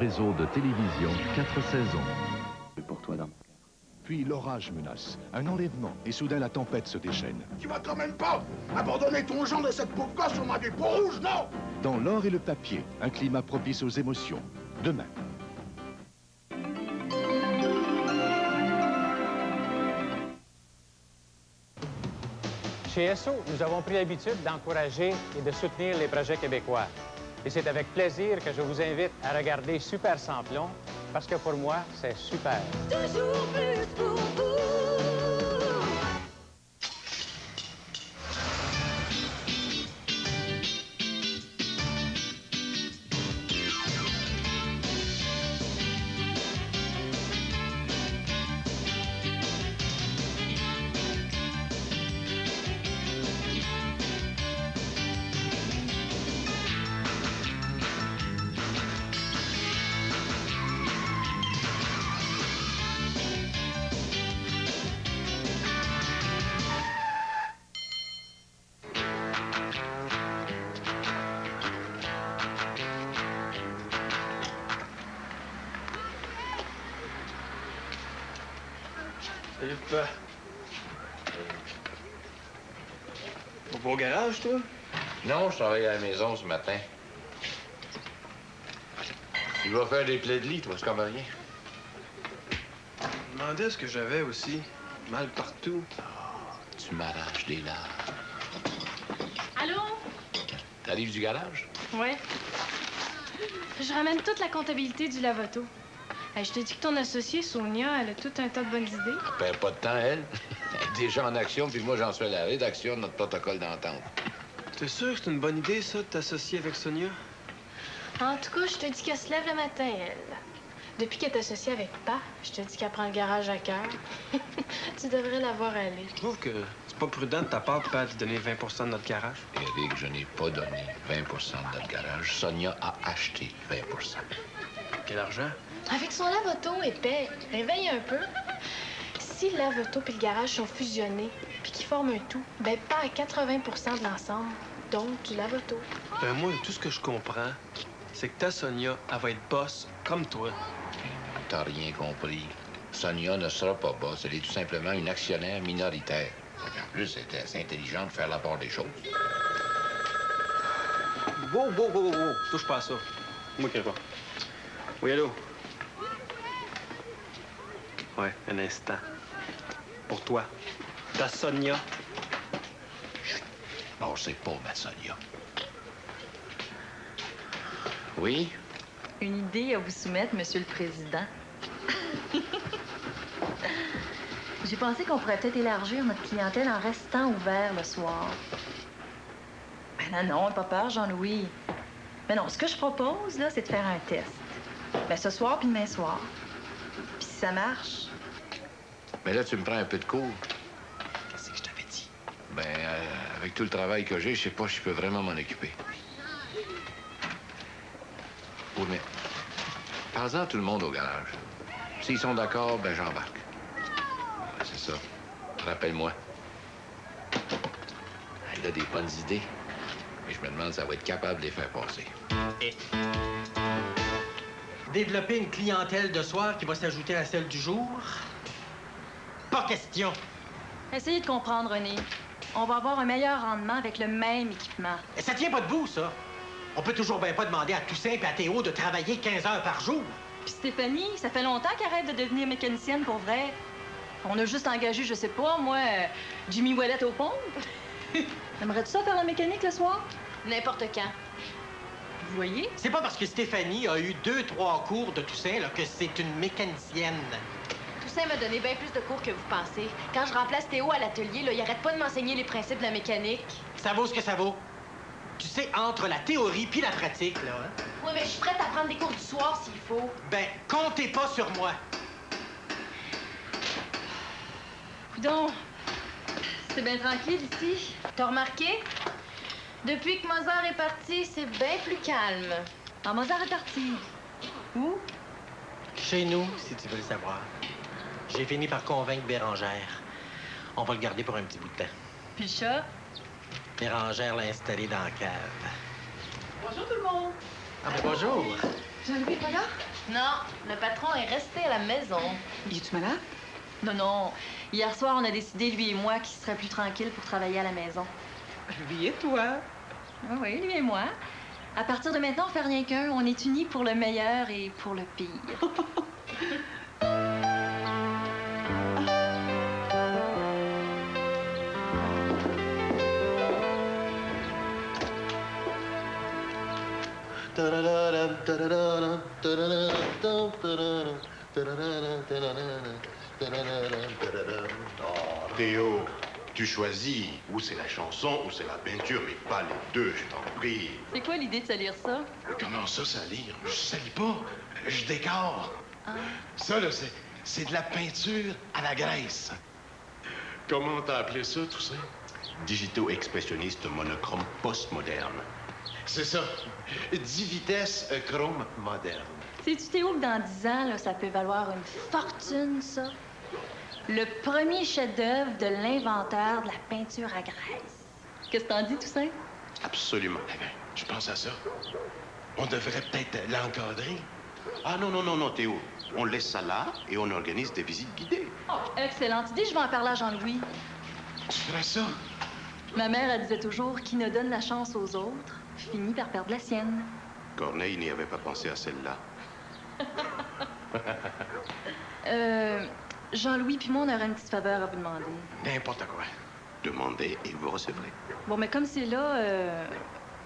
réseau de télévision 4 saisons. Pour toi, dans. Puis l'orage menace, un enlèvement, et soudain la tempête se déchaîne. Tu vas quand même pas abandonner ton genre de cette pauvre gosse au mois du Pont-Rouge, non? Dans l'or et le papier, un climat propice aux émotions. Demain. Chez SO, nous avons pris l'habitude d'encourager et de soutenir les projets québécois. Et c'est avec plaisir que je vous invite à regarder Super Samplon, parce que pour moi, c'est super. Toujours plus pour vous. Salut, papa. Au beau garage, toi? Non, je travaille à la maison ce matin. Tu vas faire des plaies de lit, toi, c'est comme rien. Je me demandais ce que j'avais aussi. Mal partout. Tu m'arraches des larmes. Allô? T'arrives du garage? Ouais. Je ramène toute la comptabilité du lavoto. Hey, je te dis que ton associée, Sonia, elle a tout un tas de bonnes idées. Elle perd pas de temps, elle. Elle est déjà en action, puis moi, j'en suis à la rédaction de notre protocole d'entente. T'es sûr que c'est une bonne idée, ça, de t'associer avec Sonia? En tout cas, je te dis qu'elle se lève le matin, elle. Depuis qu'elle est associée avec Pa, je te dis qu'elle prend le garage à cœur. Tu devrais la voir aller. Je trouve que c'est pas prudent de ta part, pas de donner 20 de notre garage. Éric, je n'ai pas donné 20 de notre garage. Sonia a acheté 20 Quel argent? Avec son lavoto épais, réveille un peu. Si le lavoto et le garage sont fusionnés, puis qu'ils forment un tout, ben pas à 80 de l'ensemble, donc du lavoto. Ben moi, tout ce que je comprends, c'est que ta Sonia, elle va être boss comme toi. T'as rien compris. Sonia ne sera pas boss. Elle est tout simplement une actionnaire minoritaire. En plus, elle est assez intelligente de faire la part des choses. Wow! Touche pas à ça. Moi qui pas. Oui, allô? Ouais, un instant. Pour toi. Ta Sonia. Bon, c'est pas ma Sonia. Oui? Une idée à vous soumettre, Monsieur le Président. J'ai pensé qu'on pourrait peut-être élargir notre clientèle en restant ouvert le soir. Ben non, pas peur, Jean-Louis. Mais non, ce que je propose, là, c'est de faire un test. Ben ce soir puis demain soir. Puis si ça marche... Mais là, tu me prends un peu de cours. Qu'est-ce que je t'avais dit? Ben, avec tout le travail que j'ai, je sais pas si je peux vraiment m'en occuper. Oui, mais parle-en à tout le monde au garage. S'ils sont d'accord, ben j'embarque. Ouais, c'est ça. Rappelle-moi. Elle a des bonnes idées. Et je me demande si elle va être capable de les faire passer. Et développer une clientèle de soir qui va s'ajouter à celle du jour? Pas question. Essayez de comprendre, René. On va avoir un meilleur rendement avec le même équipement. Et ça tient pas debout, ça. On peut toujours bien pas demander à Toussaint et à Théo de travailler 15 heures par jour. Puis Stéphanie, ça fait longtemps qu'elle arrête de devenir mécanicienne pour vrai. On a juste engagé, je sais pas, moi, Jimmy Ouellet aux pompes. Aimerais-tu ça faire la mécanique le soir? N'importe quand. Vous voyez? C'est pas parce que Stéphanie a eu 2-3 cours de Toussaint là, que c'est une mécanicienne. Toussaint m'a donné bien plus de cours que vous pensez. Quand je remplace Théo à l'atelier, là, il arrête pas de m'enseigner les principes de la mécanique. Ça vaut ce que ça vaut. Tu sais, entre la théorie puis la pratique, là, hein? Oui, mais je suis prête à prendre des cours du soir s'il faut. Ben, comptez pas sur moi. Coudon, c'est bien tranquille ici. T'as remarqué? Depuis que Mozart est parti, c'est bien plus calme. Ah, Mozart est parti. Où? Chez nous, si tu veux le savoir. J'ai fini par convaincre Bérangère. On va le garder pour un petit bout de temps. Puis le chat? Bérangère l'a installé dans la cave. Bonjour tout le monde. Ah, ben bonjour. Jean-Louis, regarde. Non, le patron est resté à la maison. Es-tu malade? Non, non. Hier soir, on a décidé, lui et moi, qu'il serait plus tranquille pour travailler à la maison. Lui et toi? Oui, lui et moi. À partir de maintenant, on fait rien qu'un. On est unis pour le meilleur et pour le pire. Théo, tu choisis où c'est la chanson, où c'est la peinture, mais pas les deux, je t'en prie. C'est quoi l'idée de salir ça? Comment ça, salir? Je salis pas, je décore. Ah. Ça, là, c'est de la peinture à la graisse. Comment t'as appelé ça, tout ça? Digito-expressionniste monochrome postmoderne. C'est ça. 10 vitesses chrome moderne. Sais-tu, Théo, que dans 10 ans, là, ça peut valoir une fortune, ça? Le premier chef-d'œuvre de l'inventeur de la peinture à graisse. Qu'est-ce que t'en dis, Toussaint? Absolument. Eh bien, je pense à ça. On devrait peut-être l'encadrer. Ah non, non, non, non, Théo. On laisse ça là et on organise des visites guidées. Oh, excellente idée. Je vais en parler à Jean-Louis. Tu ferais ça? Ma mère, elle disait toujours, qui ne donne la chance aux autres finit par perdre la sienne. Corneille n'y avait pas pensé à celle-là. Jean-Louis puis moi, on aurait une petite faveur à vous demander. N'importe quoi. Demandez et vous recevrez. Bon, mais comme c'est là,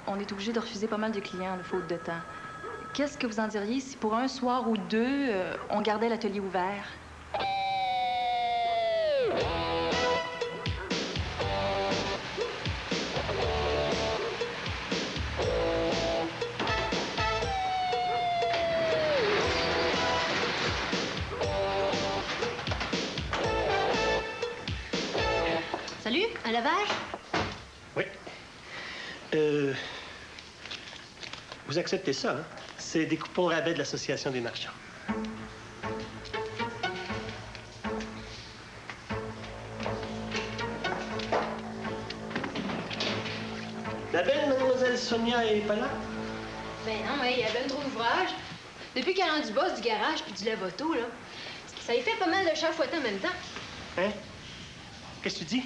on est obligé de refuser pas mal de clients, de faute de temps. Qu'est-ce que vous en diriez si pour un soir ou deux, on gardait l'atelier ouvert? Salut, un lavage? Oui. Vous acceptez ça, hein? C'est des coupons rabais de l'Association des marchands. La belle mademoiselle Sonia est pas là? Ben non, il y a ben trop d'ouvrages. Depuis qu'elle a rendu boss du garage puis du lave-auto, là, ça y fait pas mal de chats fouettés en même temps. Hein? Qu'est-ce que tu dis?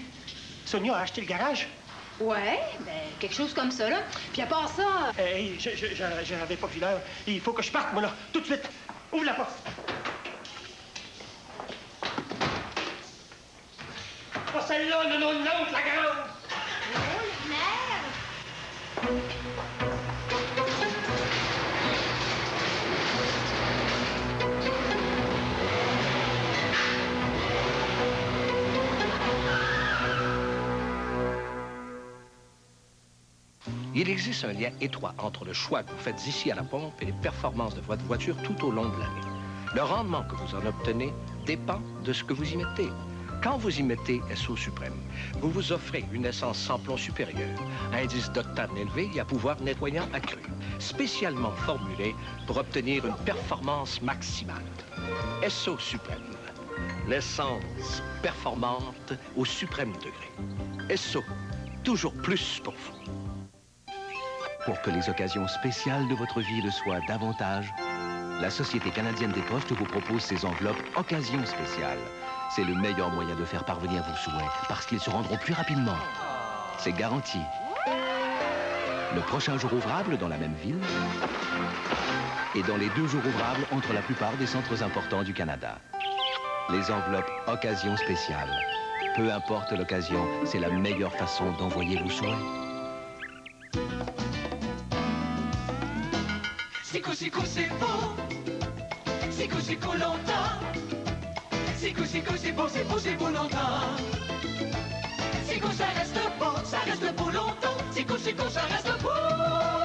Sonia a acheté le garage? Ouais, ben quelque chose comme ça, là. Puis à part ça... Hey, j'avais pas vu l'heure. Il faut que je parte, moi, là. Tout de suite. Ouvre la porte. Pas celle-là, non, non, l'autre, la grande. Oh, merde! Il existe un lien étroit entre le choix que vous faites ici à la pompe et les performances de votre voiture tout au long de l'année. Le rendement que vous en obtenez dépend de ce que vous y mettez. Quand vous y mettez SO Suprême, vous vous offrez une essence sans plomb supérieur, indice d'octane élevé et à pouvoir nettoyant accru, spécialement formulé pour obtenir une performance maximale. SO Suprême, l'essence performante au suprême degré. SO, toujours plus pour vous. Pour que les occasions spéciales de votre vie le soient davantage, la Société canadienne des postes vous propose ces enveloppes occasions spéciales. C'est le meilleur moyen de faire parvenir vos souhaits, parce qu'ils se rendront plus rapidement. C'est garanti. Le prochain jour ouvrable dans la même ville et dans les 2 jours ouvrables entre la plupart des centres importants du Canada. Les enveloppes occasions spéciales. Peu importe l'occasion, c'est la meilleure façon d'envoyer vos souhaits. Siku siku c'est beau, siku siku longtemps. Siku siku c'est beau, c'est beau, c'est beau longtemps. Siku ça reste beau longtemps. Siku siku ça reste beau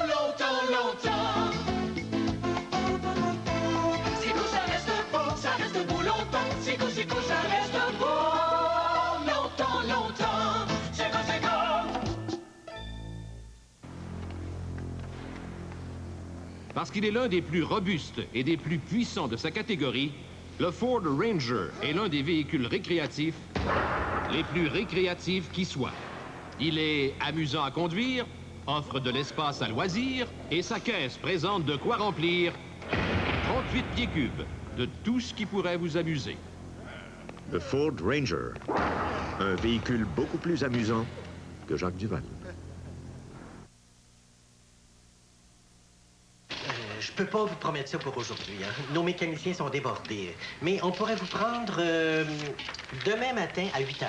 longtemps, longtemps. Siku ça reste beau longtemps. Siku siku ça reste beau longtemps, longtemps. Siku siku. Parce qu'il est l'un des plus robustes et des plus puissants de sa catégorie, le Ford Ranger est l'un des véhicules récréatifs les plus récréatifs qui soient. Il est amusant à conduire, offre de l'espace à loisir et sa caisse présente de quoi remplir 38 28 pieds cubes de tout ce qui pourrait vous amuser. Le Ford Ranger. Un véhicule beaucoup plus amusant que Jacques Duval. Je peux pas vous promettre ça pour aujourd'hui. Hein. Nos mécaniciens sont débordés. Mais on pourrait vous prendre demain matin à 8 heures.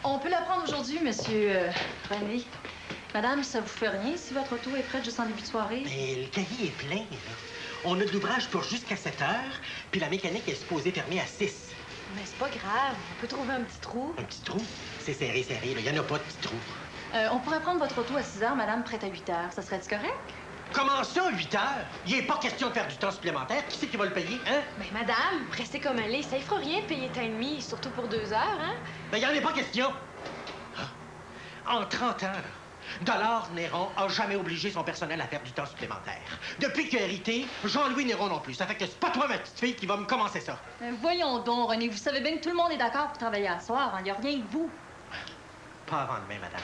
On peut la prendre aujourd'hui, monsieur René. Madame, ça vous fait rien si votre auto est prête juste en début de soirée? Mais le cahier est plein, là. On a de l'ouvrage pour jusqu'à 7 heures, puis la mécanique est supposée fermer à 6. Mais c'est pas grave. On peut trouver un petit trou. Un petit trou? C'est serré, serré. Il n'y en a pas de petit trou. On pourrait prendre votre auto à 6 heures, madame, prête à 8 heures. Ça serait-tu correct? Comment ça, 8 heures? Il n'est pas question de faire du temps supplémentaire. Qui c'est qui va le payer, hein? Mais madame, restez comme elle est. Ça ne fera rien de payer temps et demi, surtout pour 2 heures, hein? Ben, il n'y en a pas question. En 30 ans, Dollar Néron a jamais obligé son personnel à faire du temps supplémentaire. Depuis qu'il a hérité, Jean-Louis Néron non plus. Ça fait que c'est pas toi, ma petite fille, qui va me commencer ça. Voyons donc, René. Vous savez bien que tout le monde est d'accord pour travailler à soir. Il n'y a rien que vous. Pas avant demain, madame.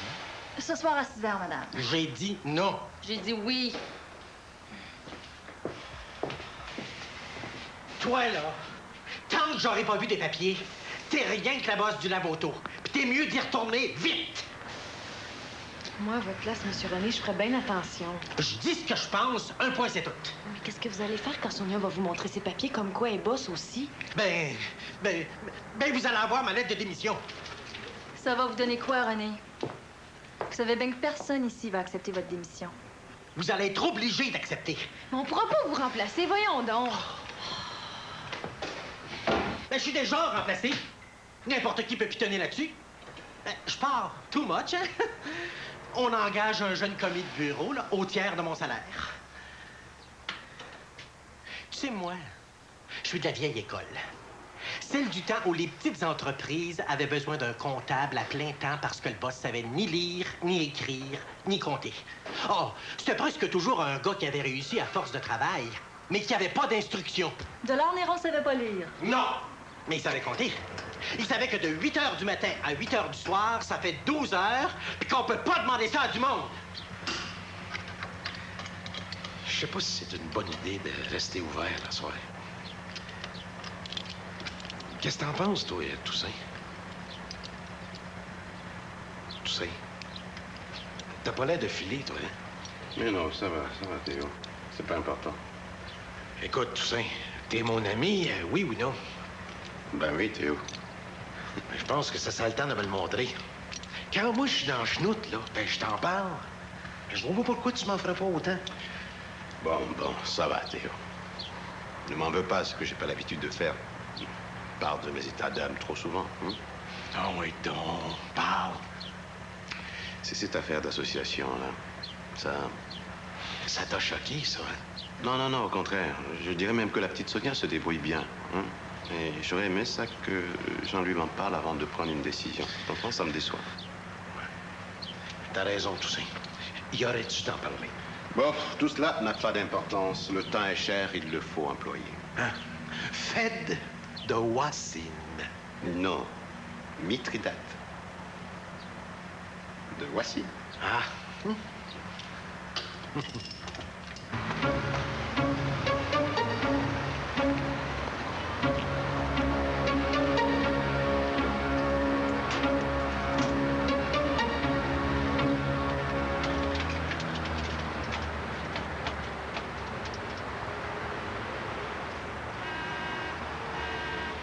Ce soir à 6 heures, madame. J'ai dit non. J'ai dit oui. Toi, là, tant que j'aurai pas vu tes papiers, t'es rien que la bosse du lave-auto. Puis t'es mieux d'y retourner vite. Moi, à votre place, monsieur René, je ferais bien attention. Je dis ce que je pense, un point c'est tout. Mais qu'est-ce que vous allez faire quand Sonia va vous montrer ses papiers comme quoi elle bosse aussi? Ben, vous allez avoir ma lettre de démission. Ça va vous donner quoi, René? Vous savez bien que personne ici va accepter votre démission. Vous allez être obligé d'accepter. Mais on pourra pas vous remplacer, voyons donc. Ben, je suis déjà remplacé. N'importe qui peut pitonner là-dessus. Je pars. Too much, hein? On engage un jeune commis de bureau, là, au tiers de mon salaire. Tu sais, moi, je suis de la vieille école. Celle du temps où les petites entreprises avaient besoin d'un comptable à plein temps parce que le boss savait ni lire, ni écrire, ni compter. Oh, c'était presque toujours un gars qui avait réussi à force de travail, mais qui n'avait pas d'instruction. Dollar Néron ne savait pas lire. Non! Mais il savait compter. Il savait que de 8 heures du matin à 8 heures du soir, ça fait 12 heures, puis qu'on peut pas demander ça à du monde. Je sais pas si c'est une bonne idée de rester ouvert la soirée. Qu'est-ce que t'en penses, toi, Toussaint? Toussaint? T'as pas l'air de filer, toi, hein? Mais non, ça va, Théo. C'est pas important. Écoute, Toussaint, t'es mon ami, oui ou non? Ben oui, Théo. Je pense que ça sera le temps de me le montrer. Quand moi, je suis dans le chenoute, là, ben je t'en parle. Je vois pas pourquoi tu m'en ferais pas autant. Bon, ça va, Théo. Ne m'en veux pas, ce que j'ai pas l'habitude de faire. Je parle de mes états d'âme trop souvent. Hein? Ah oui, donc, parle. C'est cette affaire d'association, là. Ça t'a choqué, ça, hein? Non, au contraire. Je dirais même que la petite Sonia se débrouille bien. Hein? Et j'aurais aimé ça que Jean-Louis m'en parle avant de prendre une décision. Pourtant, ça me déçoit. T'as raison, Toussaint. Il aurait dû t'en parler. Bon, tout cela n'a pas d'importance. Le temps est cher, il le faut employer. Hein? Fed de Wassine. Non, Mithridate. De Wassine. Ah.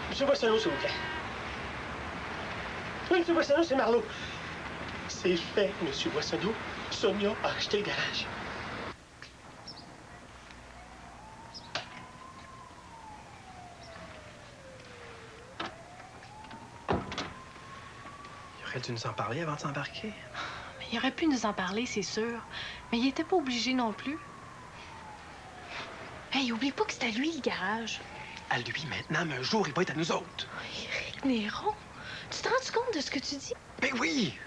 Monsieur Boissonneau, s'il vous plaît. Oui, Monsieur Boissonneau, c'est Marleau. C'est fait, Monsieur Boissonneau. Sonia a acheté le garage. Il aurait dû nous en parler avant de s'embarquer. Mais il aurait pu nous en parler, c'est sûr. Mais il était pas obligé non plus. Hey, oublie pas que c'est à lui, le garage. À lui maintenant, mais un jour, il va être à nous autres. Éric Néron, tu te rends compte de ce que tu dis? Ben oui!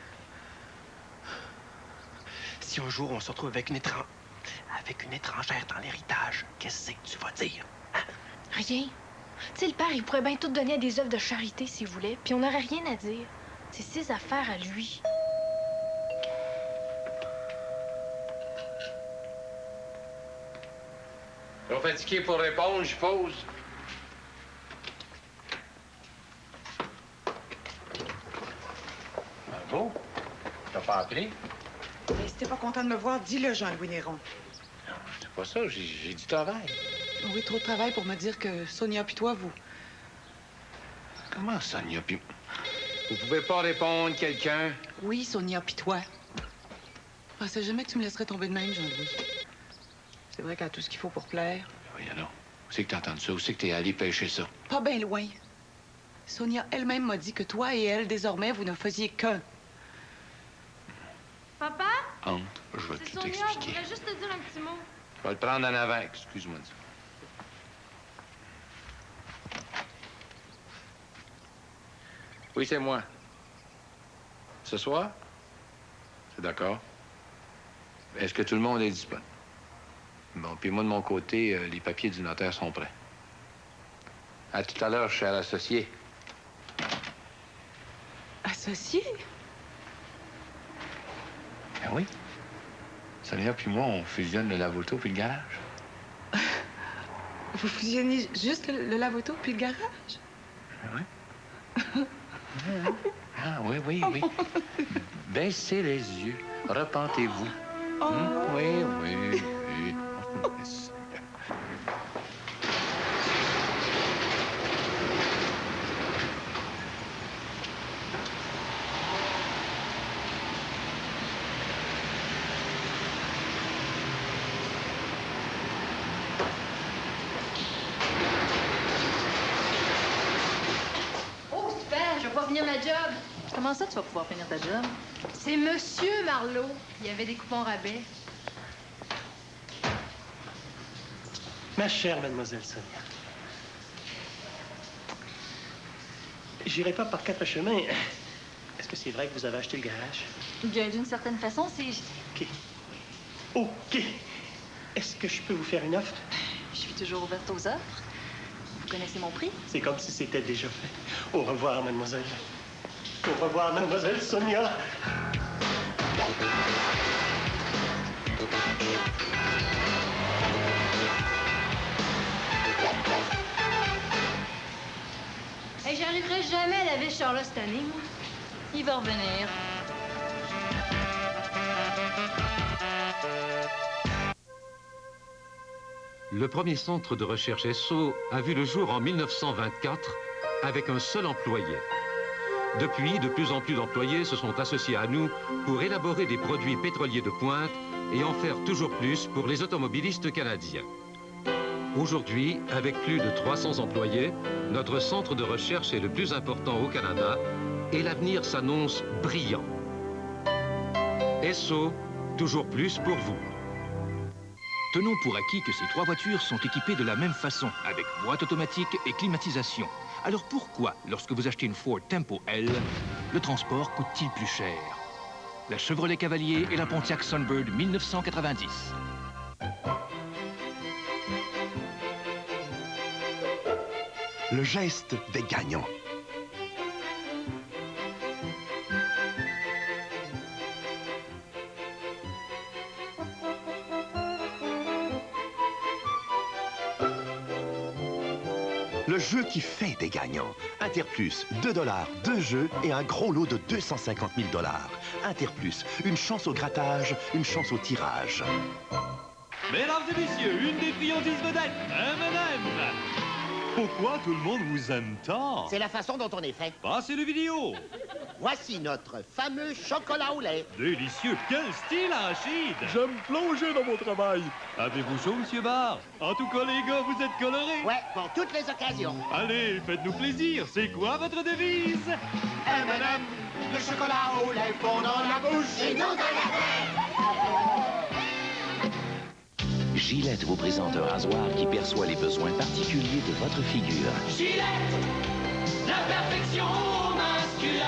Si un jour on se retrouve avec une étrangère dans l'héritage, qu'est-ce que tu vas dire? Hein? Rien. Tu sais, le père, il pourrait bien tout donner à des œuvres de charité s'il voulait, puis on n'aurait rien à dire. C'est ses affaires à lui. Trop fatigué pour répondre, je pose. Bravo. T'as pas appris? Mais si t'es pas content de me voir, dis-le, Jean-Louis Néron. Non, c'est pas ça. J'ai du travail. Oui, trop de travail pour me dire que Sonia puis toi, vous... Comment, Sonia puis... Vous pouvez pas répondre, quelqu'un? Oui, Sonia puis toi. Je pensais jamais que tu me laisserais tomber de même, Jean-Louis. C'est vrai qu'elle a tout ce qu'il faut pour plaire. Voyons donc. Où c'est que t'as entendu ça? Où c'est que t'es allé pêcher ça? Pas bien loin. Sonia elle-même m'a dit que toi et elle, désormais, vous ne faisiez qu'un. Papa? Honte, je vais C'est tout Sonia, je expliquer. voudrais juste te dire un petit mot. Je vais le prendre en avant, excuse-moi. Oui, c'est moi. Ce soir? C'est d'accord. Est-ce que tout le monde est disponible? Bon, puis moi, de mon côté, les papiers du notaire sont prêts. À tout à l'heure, cher associé. Associé? Ben oui. Sonia puis moi, on fusionne le lave-auto puis le garage. Vous fusionnez juste le lave-auto puis le garage? Ben oui. Ah, oui, oui, oui. Baissez les yeux. Repentez-vous. Oui, oui, oui. Oh, super, je vais pouvoir finir ma job. Comment ça, tu vas pouvoir finir ta job? C'est Monsieur Marleau. Il y avait des coupons rabais. Ma chère mademoiselle Sonia, j'irai pas par 4 chemins. Est-ce que c'est vrai que vous avez acheté le garage? Bien, d'une certaine façon, c'est... OK. OK. Est-ce que je peux vous faire une offre? Je suis toujours ouverte aux offres. Vous connaissez mon prix? C'est comme si c'était déjà fait. Au revoir, mademoiselle. Au revoir, mademoiselle Sonia. Hey, j'arriverai jamais à laver Charlotte cette année, moi. Il va revenir. Le premier centre de recherche SO a vu le jour en 1924 avec un seul employé. Depuis, de plus en plus d'employés se sont associés à nous pour élaborer des produits pétroliers de pointe et en faire toujours plus pour les automobilistes canadiens. Aujourd'hui, avec plus de 300 employés, notre centre de recherche est le plus important au Canada et l'avenir s'annonce brillant. SO, toujours plus pour vous. Tenons pour acquis que ces 3 voitures sont équipées de la même façon, avec boîte automatique et climatisation. Alors pourquoi, lorsque vous achetez une Ford Tempo L, le transport coûte-t-il plus cher? La Chevrolet Cavalier et la Pontiac Sunbird 1990. Le geste des gagnants. Le jeu qui fait des gagnants. Interplus, 2 $, 2 jeux et un gros lot de 250 000 $. Interplus, une chance au grattage, une chance au tirage. Mesdames et messieurs, une des friandises vedettes, M&M. Pourquoi tout le monde vous aime tant? C'est la façon dont on est fait. Passez le vidéo. Voici notre fameux chocolat au lait. Délicieux. Quel style, Rachid. J'aime plonger dans mon travail. Avez-vous chaud, Monsieur Barr? En tout cas, les gars, vous êtes colorés. Ouais, pour toutes les occasions. Allez, faites-nous plaisir. C'est quoi votre devise? M&M, le chocolat au lait fond dans la bouche et non dans la tête. Gillette vous présente un rasoir qui perçoit les besoins particuliers de votre figure. Gillette, la perfection masculine.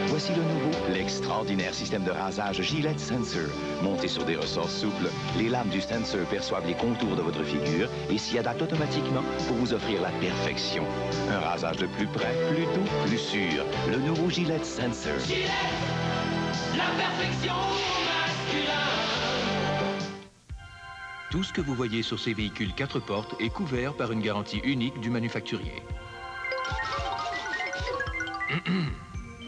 Voici le nouveau, l'extraordinaire système de rasage Gillette Sensor. Monté sur des ressorts souples, les lames du sensor perçoivent les contours de votre figure et s'y adaptent automatiquement pour vous offrir la perfection. Un rasage de plus près, plus doux, plus sûr. Le nouveau Gillette Sensor. Gillette, la perfection masculine. Tout ce que vous voyez sur ces véhicules 4 portes est couvert par une garantie unique du manufacturier.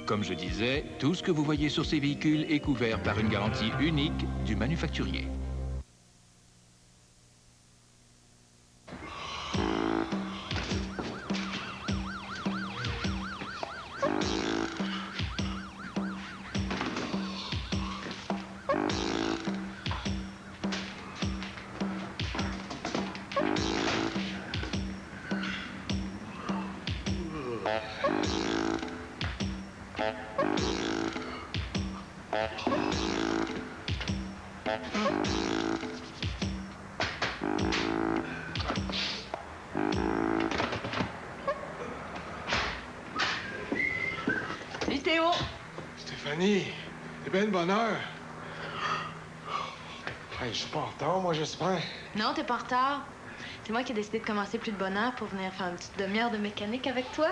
Comme je disais, tout ce que vous voyez sur ces véhicules est couvert par une garantie unique du manufacturier. Salut Théo! Stéphanie, c'est bien de bonne heure. Hey, je suis pas en retard, moi, j'espère. Non, t'es pas en retard. C'est moi qui ai décidé de commencer plus de bonne heure pour venir faire une petite demi-heure de mécanique avec toi.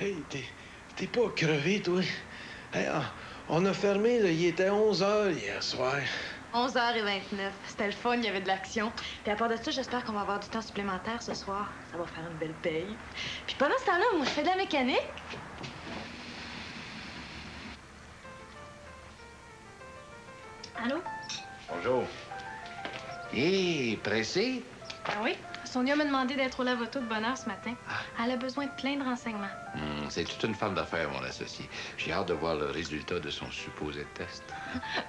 Hey, t'es pas crevé, toi? Hey, on a fermé, là, il était 11h hier soir. 11h29. C'était le fun, il y avait de l'action. Puis à part de ça, j'espère qu'on va avoir du temps supplémentaire ce soir. Ça va faire une belle paye. Puis pendant ce temps-là, moi, je fais de la mécanique. Allô? Bonjour. Hé, pressé? Ah oui? Sonia m'a demandé d'être au lavoto de bonne heure ce matin. Elle a besoin de plein de renseignements. C'est toute une femme d'affaires, mon associé. J'ai hâte de voir le résultat de son supposé test.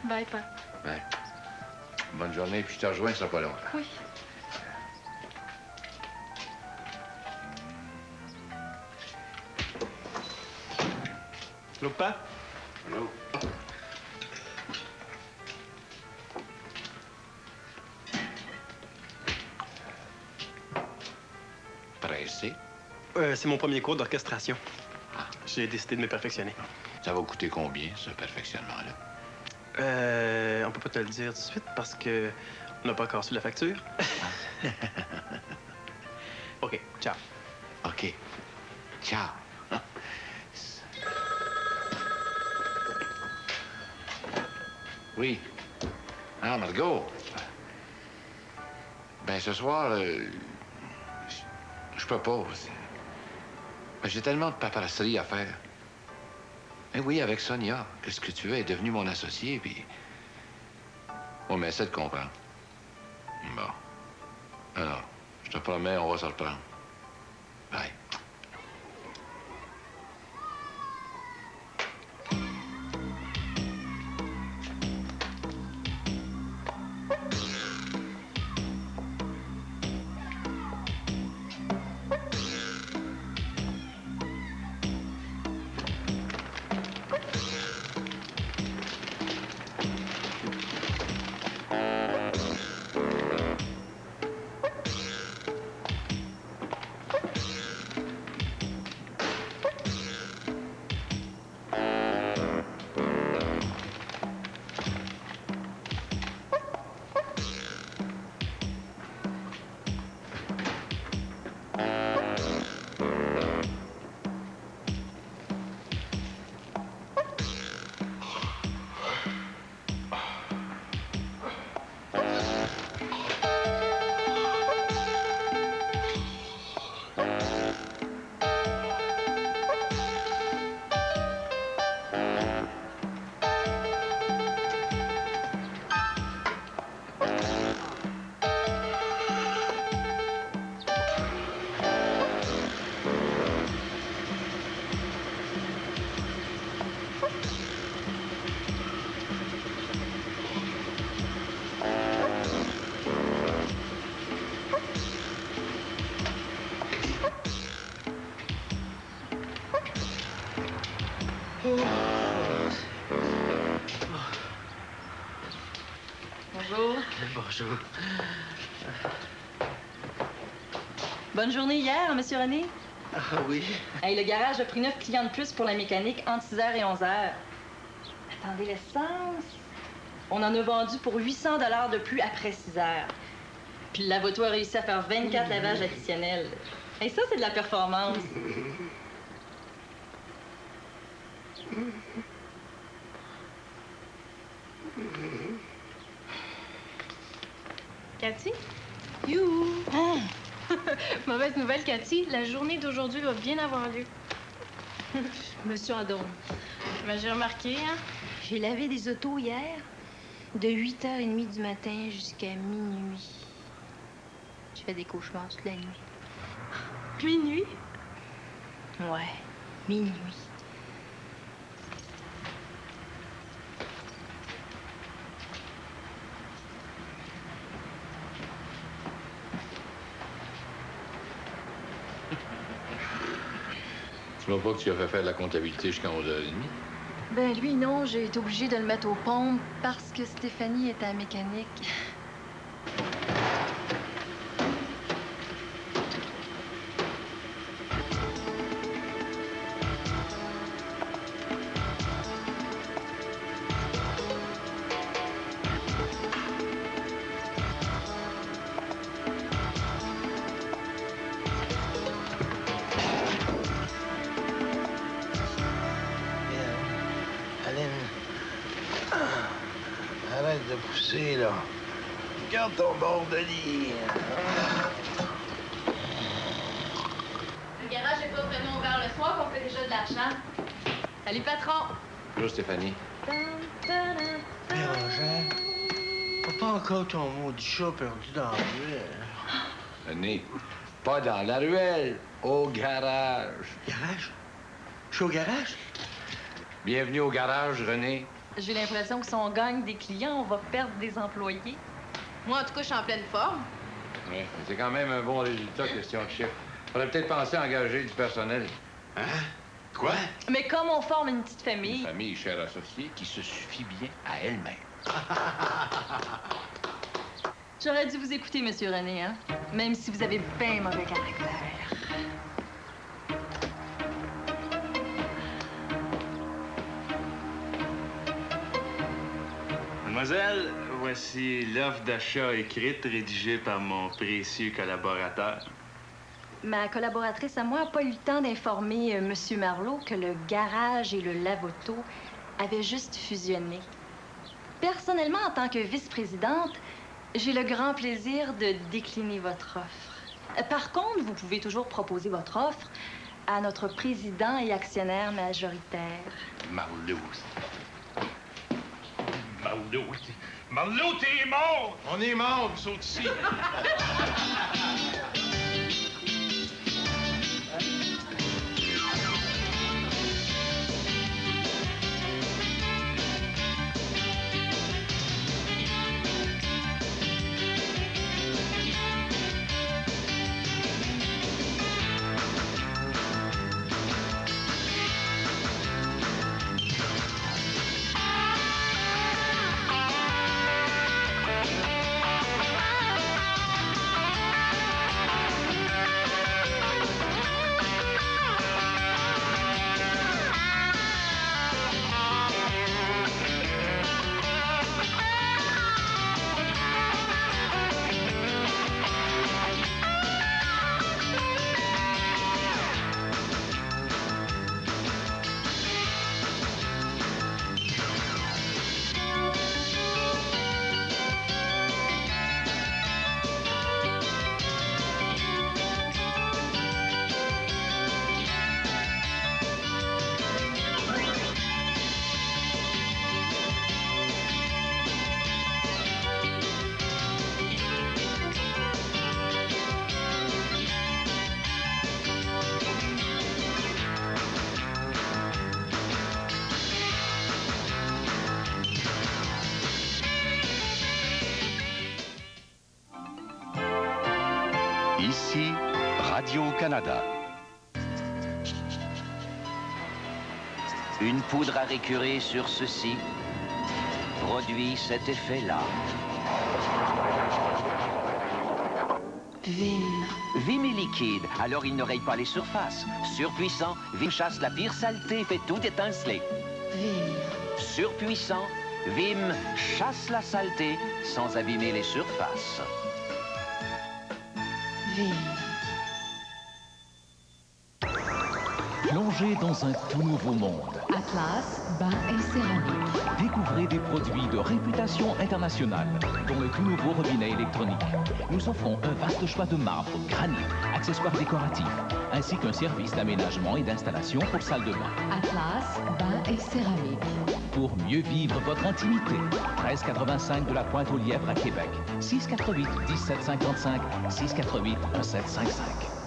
Bye, Papa. Ouais. Bonne journée, puis je te rejoins, ça sera pas long. Oui. Allô, pas? Allô? Pressé? C'est mon premier cours d'orchestration. J'ai décidé de me perfectionner. Ça va coûter combien, ce perfectionnement-là? On peut pas te le dire tout de suite parce que on n'a pas encore su la facture. OK, ciao. OK. Ciao. Oui. Ah, Margot. Ben, ce soir, je peux pas. J'ai tellement de paperasserie à faire. Mais oui, avec Sonia, qu'est-ce que tu veux? Elle est devenue mon associée, puis... Oh, mais essaie de comprendre. Bon. Alors, je te promets, on va se reprendre. Bye. Bonjour. Bonjour. Bonne journée hier, Monsieur René. Ah oui. Hey, le garage a pris 9 clients de plus pour la mécanique entre 6h et 11h. Attendez, l'essence? On en a vendu pour 800 $ de plus après 6h. Puis le lavoto a réussi à faire 24 lavages additionnels. Et ça, c'est de la performance. Cathy? You! Mauvaise nouvelle, Cathy. La journée d'aujourd'hui va bien avoir lieu. Monsieur Adon. Ben, j'ai remarqué, hein? J'ai lavé des autos hier, de 8h30 du matin jusqu'à minuit. Je fais des cauchemars toute la nuit. Minuit? Ouais, minuit. Tu vois pas que tu as fait faire de la comptabilité jusqu'à 11h30? Ben lui, non, j'ai été obligée de le mettre aux pompes parce que Stéphanie était à mécanique. Arrête de pousser, là. Garde ton bord de lit. Le garage n'est pas vraiment ouvert le soir, qu'on fait déjà de l'argent. Salut, patron. Bonjour, Stéphanie. Bérangère, pas encore ton maudit chat perdu dans la ruelle. René, pas dans la ruelle, au garage. Garage? Je suis au garage? Bienvenue au garage, René. J'ai l'impression que si on gagne des clients, on va perdre des employés. Moi, en tout cas, je suis en pleine forme. Oui, mais c'est quand même un bon résultat, question de chef. Faudrait peut-être penser à engager du personnel. Hein? Quoi? Mais comme on forme une petite famille... Une famille chère associée qui se suffit bien à elle-même. J'aurais dû vous écouter, Monsieur René, hein? Même si vous avez bien mauvais caractère. Mademoiselle, voici l'offre d'achat écrite rédigée par mon précieux collaborateur. Ma collaboratrice à moi n'a pas eu le temps d'informer Monsieur Marleau que le garage et le lave-auto avaient juste fusionné. Personnellement, en tant que vice-présidente, j'ai le grand plaisir de décliner votre offre. Par contre, vous pouvez toujours proposer votre offre à notre président et actionnaire majoritaire. Marleau. Marleau, Marleau, t'es mort! On est mort, nous autres ici. Ici, Radio-Canada. Une poudre à récurer sur ceci produit cet effet-là. Vim. Vim est liquide, alors il ne raye pas les surfaces. Surpuissant, Vim chasse la pire saleté, fait tout étinceler. Vim. Surpuissant, Vim chasse la saleté sans abîmer les surfaces. Vim. Plongez dans un tout nouveau monde. Atlas, bain et céramique. Découvrez des produits de réputation internationale, dont le tout nouveau robinet électronique. Nous offrons un vaste choix de marbre, granit, accessoires décoratifs, ainsi qu'un service d'aménagement et d'installation pour salle de bain. Atlas, bain et céramique. Pour mieux vivre votre intimité, 1385 de la Pointe-aux-Lièvres à Québec. 648 1755, 648 1755.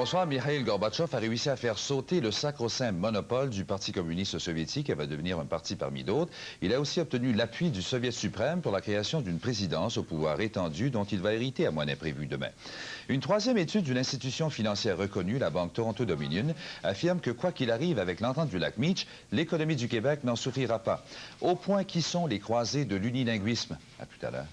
Bonsoir, Mikhail Gorbatchev a réussi à faire sauter le sacro-saint monopole du Parti communiste soviétique et va devenir un parti parmi d'autres. Il a aussi obtenu l'appui du Soviet suprême pour la création d'une présidence au pouvoir étendu dont il va hériter à moins d'imprévu demain. Une troisième étude d'une institution financière reconnue, la Banque Toronto Dominion, affirme que quoi qu'il arrive avec l'entente du lac Meach, l'économie du Québec n'en souffrira pas. Au point qui sont les croisés de l'unilinguisme. À tout à l'heure.